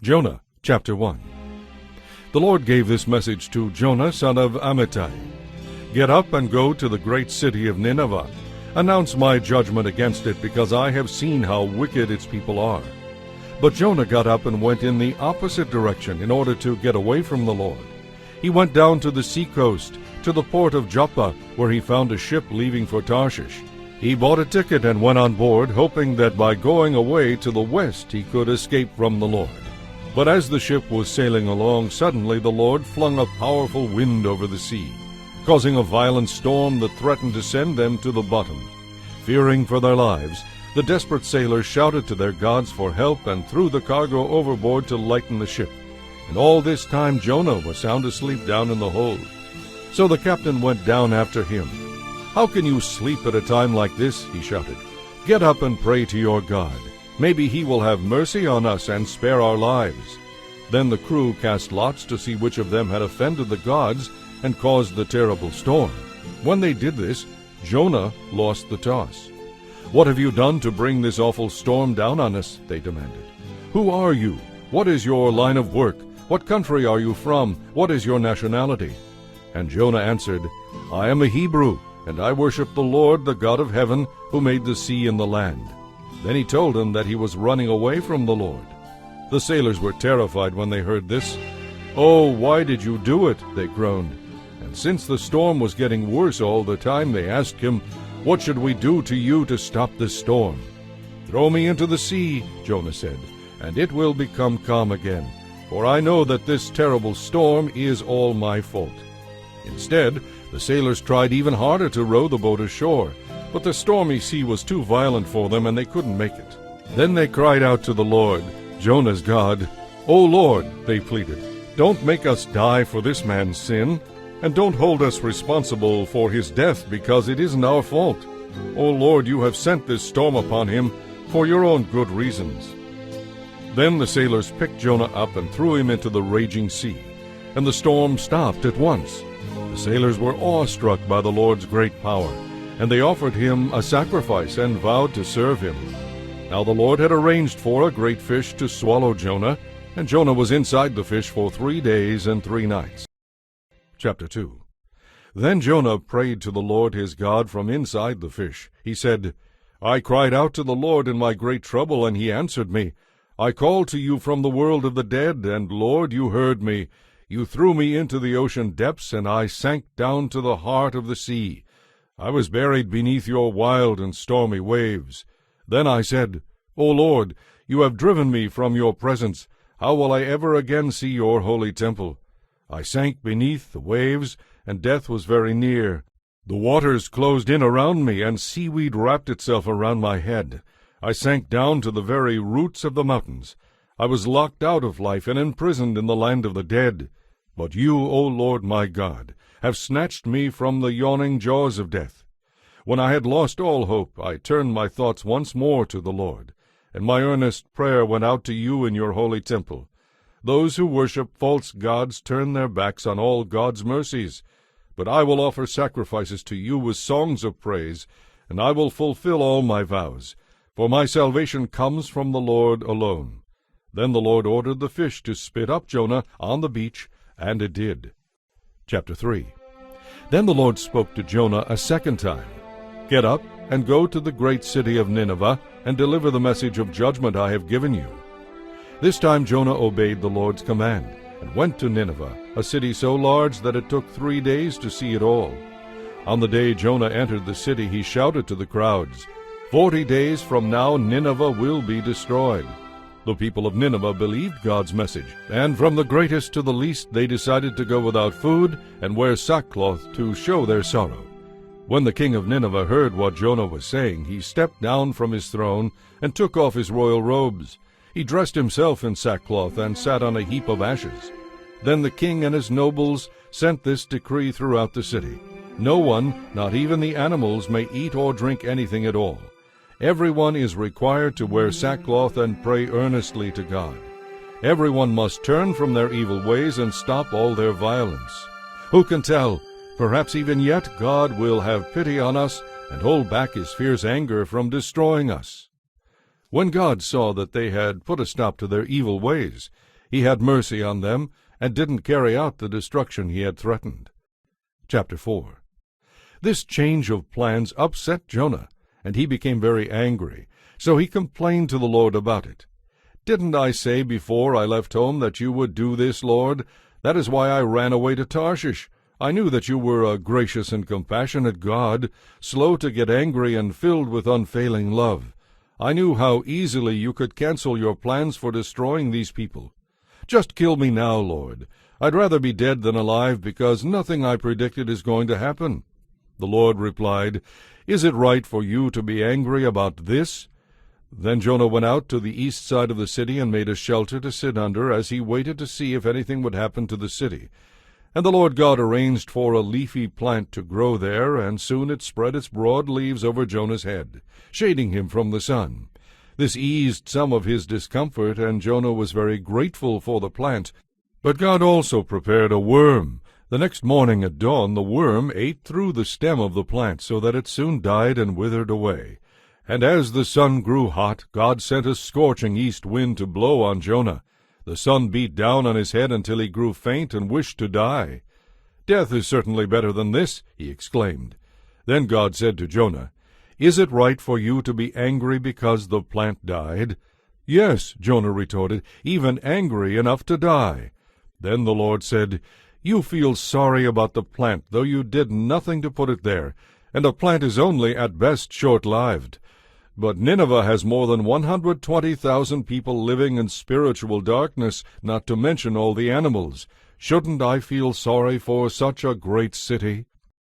Jonah chapter 1. The Lord gave this message to Jonah, son of Amittai. Get up and go to the great city of Nineveh. Announce my judgment against it, because I have seen how wicked its people are. But Jonah got up and went in the opposite direction in order to get away from the Lord. He went down to the seacoast, to the port of Joppa, where he found a ship leaving for Tarshish. He bought a ticket and went on board, hoping that by going away to the west he could escape from the Lord. But as the ship was sailing along, suddenly the Lord flung a powerful wind over the sea, causing a violent storm that threatened to send them to the bottom. Fearing for their lives, the desperate sailors shouted to their gods for help and threw the cargo overboard to lighten the ship. And all this time Jonah was sound asleep down in the hold. So the captain went down after him. "How can you sleep at a time like this?" he shouted. "Get up and pray to your God. Maybe he will have mercy on us and spare our lives." Then the crew cast lots to see which of them had offended the gods and caused the terrible storm. When they did this, Jonah lost the toss. "What have you done to bring this awful storm down on us?" they demanded. "Who are you? What is your line of work? What country are you from? What is your nationality?" And Jonah answered, "I am a Hebrew, and I worship the Lord, the God of heaven, who made the sea and the land." Then he told them that he was running away from the Lord. The sailors were terrified when they heard this. "Oh, why did you do it?" they groaned. And since the storm was getting worse all the time, they asked him, "What should we do to you to stop this storm?" "Throw me into the sea," Jonah said, "and it will become calm again, for I know that this terrible storm is all my fault." Instead, the sailors tried even harder to row the boat ashore, but the stormy sea was too violent for them, and they couldn't make it. Then they cried out to the Lord, Jonah's God. "O Lord," they pleaded, "don't make us die for this man's sin, and don't hold us responsible for his death, because it isn't our fault. O Lord, you have sent this storm upon him for your own good reasons." Then the sailors picked Jonah up and threw him into the raging sea, and the storm stopped at once. The sailors were awestruck by the Lord's great power, and they offered him a sacrifice and vowed to serve him. Now the Lord had arranged for a great fish to swallow Jonah, and Jonah was inside the fish for 3 days and 3 nights. Chapter 2. Then Jonah prayed to the Lord his God from inside the fish. He said, "I cried out to the Lord in my great trouble, and he answered me. I called to you from the world of the dead, and Lord, you heard me. You threw me into the ocean depths, and I sank down to the heart of the sea. I was buried beneath your wild and stormy waves. Then I said, O Lord, you have driven me from your presence. How will I ever again see your holy temple? I sank beneath the waves, and death was very near. The waters closed in around me, and seaweed wrapped itself around my head. I sank down to the very roots of the mountains. I was locked out of life and imprisoned in the land of the dead. But you, O Lord my God, have snatched me from the yawning jaws of death. When I had lost all hope, I turned my thoughts once more to the Lord, and my earnest prayer went out to you in your holy temple. Those who worship false gods turn their backs on all God's mercies. But I will offer sacrifices to you with songs of praise, and I will fulfill all my vows, for my salvation comes from the Lord alone. Then the Lord ordered the fish to spit up Jonah on the beach, and it did. Chapter 3. Then the Lord spoke to Jonah a second time. Get up and go to the great city of Nineveh, and deliver the message of judgment I have given you. This time Jonah obeyed the Lord's command, and went to Nineveh, a city so large that it took 3 days to see it all. On the day Jonah entered the city, he shouted to the crowds, 40 days from now Nineveh will be destroyed. The people of Nineveh believed God's message, and from the greatest to the least they decided to go without food and wear sackcloth to show their sorrow. When the king of Nineveh heard what Jonah was saying, he stepped down from his throne and took off his royal robes. He dressed himself in sackcloth and sat on a heap of ashes. Then the king and his nobles sent this decree throughout the city. No one, not even the animals, may eat or drink anything at all. Everyone is required to wear sackcloth and pray earnestly to God. Everyone must turn from their evil ways and stop all their violence. Who can tell? Perhaps even yet God will have pity on us and hold back his fierce anger from destroying us. When God saw that they had put a stop to their evil ways, He had mercy on them and didn't carry out the destruction he had threatened. Chapter 4. This change of plans upset Jonah, and he became very angry, so he complained to the Lord about it. "Didn't I say before I left home that you would do this, Lord? That is why I ran away to Tarshish. I knew that you were a gracious and compassionate God, slow to get angry and filled with unfailing love. I knew how easily you could cancel your plans for destroying these people. Just kill me now, Lord. I'd rather be dead than alive, because nothing I predicted is going to happen." The Lord replied, "Is it right for you to be angry about this?" Then Jonah went out to the east side of the city and made a shelter to sit under as he waited to see if anything would happen to the city. And the Lord God arranged for a leafy plant to grow there, and soon it spread its broad leaves over Jonah's head, shading him from the sun. This eased some of his discomfort, and Jonah was very grateful for the plant. But God also prepared a worm. The next morning at dawn the worm ate through the stem of the plant, so that it soon died and withered away. And as the sun grew hot, God sent a scorching east wind to blow on Jonah. The sun beat down on his head until he grew faint and wished to die. "Death is certainly better than this," he exclaimed. Then God said to Jonah, "Is it right for you to be angry because the plant died?" "Yes," Jonah retorted, "even angry enough to die." Then the Lord said, "You feel sorry about the plant, though you did nothing to put it there, and a plant is only at best short-lived. But Nineveh has more than 120,000 people living in spiritual darkness, not to mention all the animals. Shouldn't I feel sorry for such a great city?"